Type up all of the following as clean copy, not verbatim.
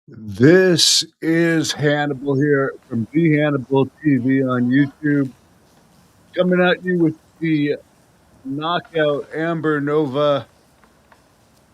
This is Hannibal here from the Hannibal TV on YouTube, coming at you with the knockout Amber Nova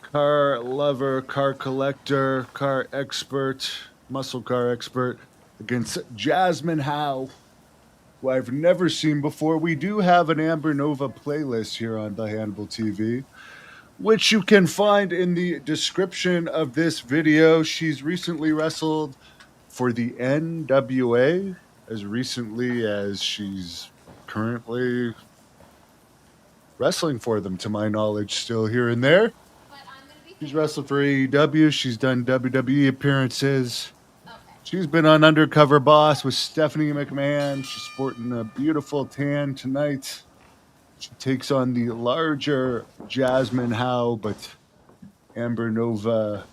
car lover, car collector, car expert, muscle car expert against Jazmyne Hao, who I've never seen before. We do have an Amber Nova playlist here on the Hannibal TV, which you can find in the description of this video. She's recently wrestled for the NWA as recently as she's currently wrestling for them, to my knowledge, still here and there. She's wrestled for AEW. She's done WWE appearances. She's been on Undercover Boss with Stephanie McMahon. She's sporting a beautiful tan tonight. She takes on the larger Jazmyne Hao, but Amber Nova,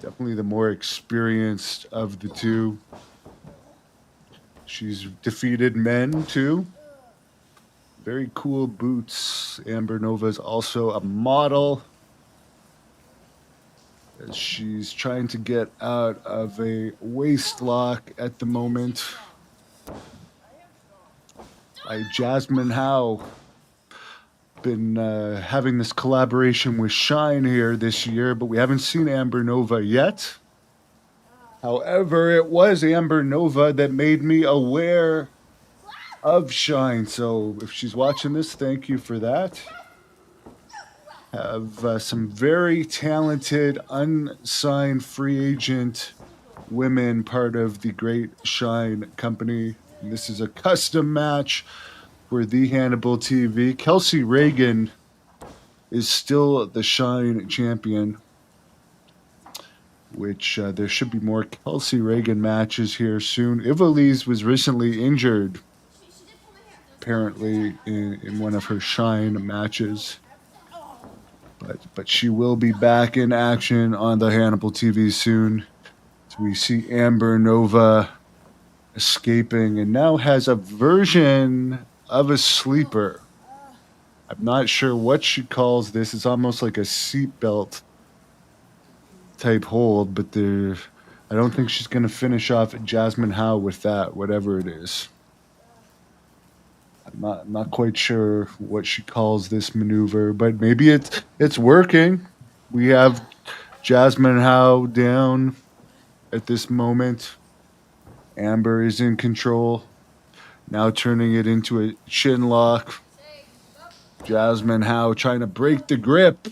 definitely the more experienced of the two. She's defeated men too. Very cool boots. Amber Nova is also a model. She's trying to get out of a waist lock at the moment by Jazmyne Hao. Been having this collaboration with Shine here this year, but we haven't seen Amber Nova yet. However, it was Amber Nova that made me aware of Shine. So if she's watching this, thank you for that. Have some very talented, unsigned free agent women part of the Great Shine Company. And this is a custom match for the Hannibal TV. Kelsey Reagan is still the Shine champion, which there should be more Kelsey Reagan matches here soon. Ivelisse was recently injured, apparently, in one of her Shine matches. But she will be back in action on the Hannibal TV soon. So we see Amber Nova escaping and now has a version of a sleeper. I'm not sure what she calls this. It's almost like a seatbelt type hold, but I don't think she's going to finish off Jazmyne Hao with that, whatever it is. I'm not quite sure what she calls this maneuver, but maybe it's working. We have Jazmyne Hao down at this moment. Amber is in control. Now turning it into a chin lock. Jazmyne Hao trying to break the grip.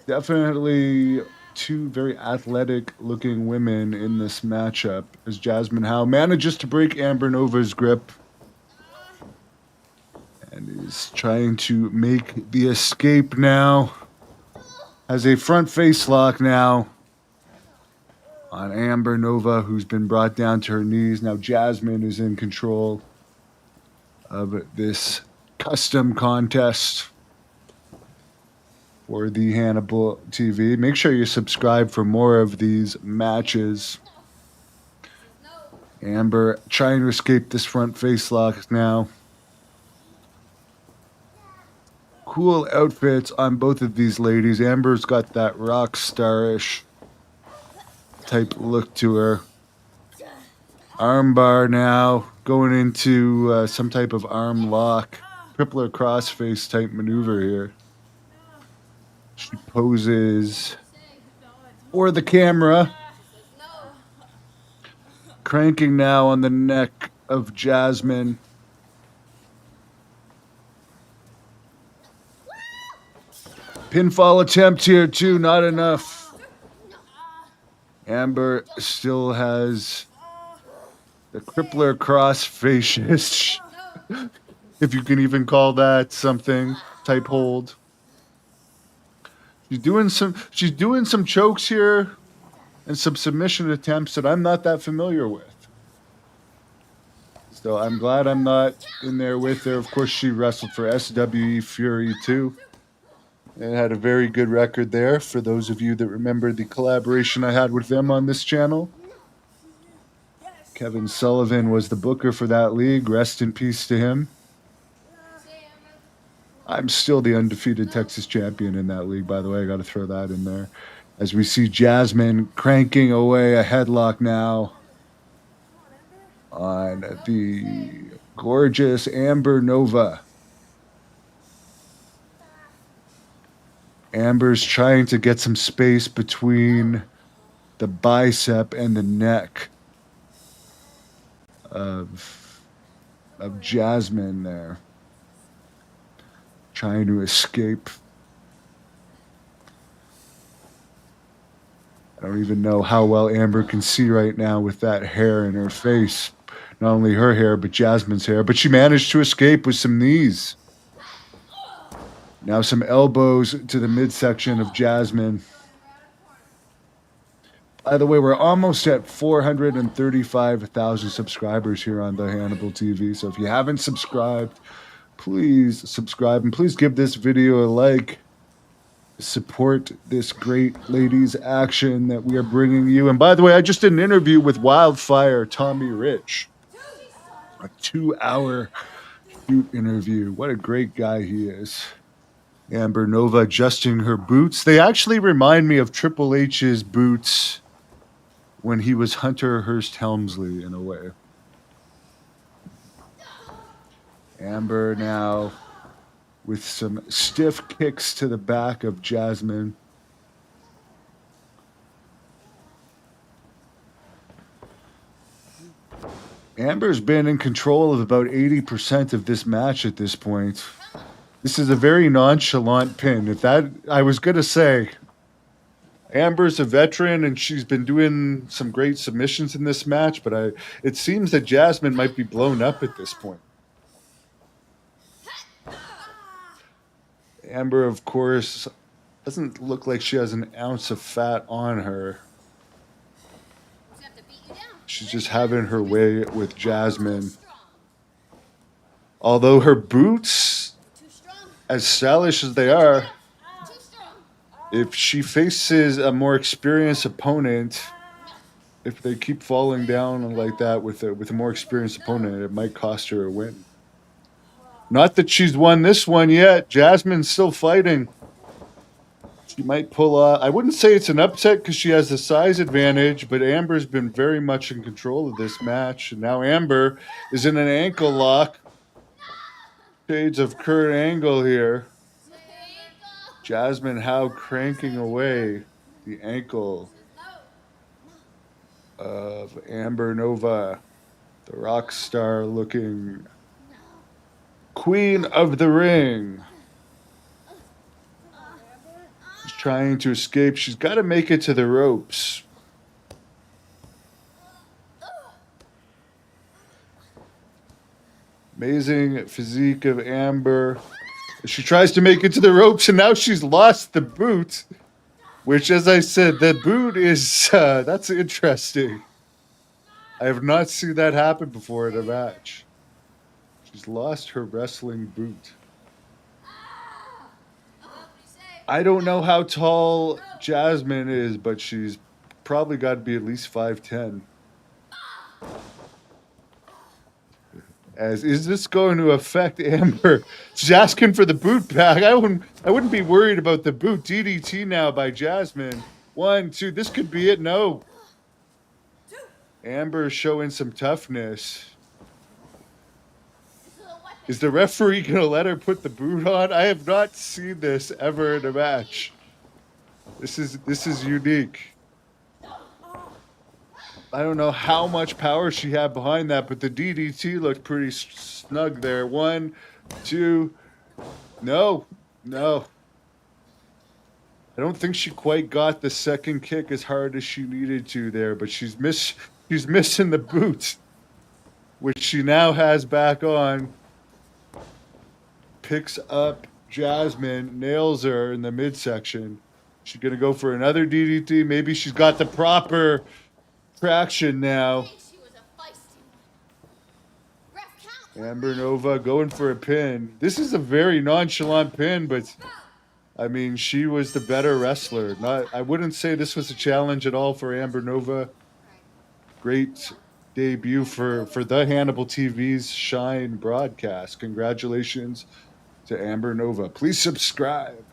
Definitely two very athletic looking women in this matchup as Jazmyne Hao manages to break Amber Nova's grip and is trying to make the escape now. Has a front face lock now on Amber Nova, who's been brought down to her knees. Now Jazmyne is in control of this custom contest for the Hannibal TV. Make sure you subscribe for more of these matches. Amber trying to escape this front face lock now. Cool outfits on both of these ladies. Amber's got that rock star-ish type look to her. Armbar now, going into some type of arm lock. Crippler crossface type maneuver here. She poses for the camera. Cranking now on the neck of Jazmyne. Pinfall attempt here too, not enough. Amber still has the crippler crossfacious, if you can even call that something, type hold. She's doing some chokes here and some submission attempts that I'm not that familiar with. So I'm glad I'm not in there with her. Of course, she wrestled for SWE Fury too. And had a very good record there, for those of you that remember the collaboration I had with them on this channel. Kevin Sullivan was the booker for that league. Rest in peace to him. I'm still the undefeated Texas champion in that league, by the way. I got to throw that in there. As we see Jazmyne cranking away a headlock now on the gorgeous Amber Nova. Amber's trying to get some space between the bicep and the neck of Jazmyne there, trying to escape. I don't even know how well Amber can see right now with that hair in her face. Not only her hair, but Jazmyne's hair. But she managed to escape with some knees. Now some elbows to the midsection of Jazmyne. By the way, we're almost at 435,000 subscribers here on The Hannibal TV. So if you haven't subscribed, please subscribe and please give this video a like. Support this great ladies action that we are bringing you. And by the way, I just did an interview with Wildfire Tommy Rich, a 2-hour shoot interview. What a great guy he is. Amber Nova adjusting her boots. They actually remind me of Triple H's boots when he was Hunter Hearst Helmsley in a way. Amber now with some stiff kicks to the back of Jazmyne. Amber's been in control of about 80% of this match at this point. This is a very nonchalant pin. If that, I was going to say, Amber's a veteran and she's been doing some great submissions in this match, but it seems that Jazmyne might be blown up at this point. Amber, of course, doesn't look like she has an ounce of fat on her. She's just having her way with Jazmyne. Although her boots, as stylish as they are, if she faces a more experienced opponent, if they keep falling down like that with a more experienced opponent, it might cost her a win. Not that she's won this one yet. Jazmyne's still fighting. She might pull off. I wouldn't say it's an upset because she has the size advantage, but Amber's been very much in control of this match. And now Amber is in an ankle lock. Shades of Kurt Angle here. Jazmyne Hao cranking away the ankle of Amber Nova, the rock star looking queen of the ring. She's trying to escape. She's got to make it to the ropes. Amazing physique of Amber. She tries to make it to the ropes, and now she's lost the boot, which, as I said, the boot is, that's interesting. I have not seen that happen before in a match. She's lost her wrestling boot. I don't know how tall Jazmyne is, but she's probably got to be at least 5'10". Is this going to affect Amber? She's asking for the boot back. I wouldn't be worried about the boot. DDT now by Jazmyne. 1, 2. This could be it. No. Amber showing some toughness. Is the referee going to let her put the boot on? I have not seen this ever in a match. This is unique. I don't know how much power she had behind that, but the DDT looked pretty snug there. 1, 2. No. I don't think she quite got the second kick as hard as she needed to there, but she's missing the boot, which she now has back on. Picks up Jazmyne, nails her in the midsection. She's going to go for another DDT. Maybe she's got the proper traction now. Amber Nova going for a pin. This is a very nonchalant pin, but I mean, she was the better wrestler. I wouldn't say this was a challenge at all for Amber Nova. Great debut for the Hannibal TV's Shine broadcast. Congratulations to Amber Nova. Please subscribe.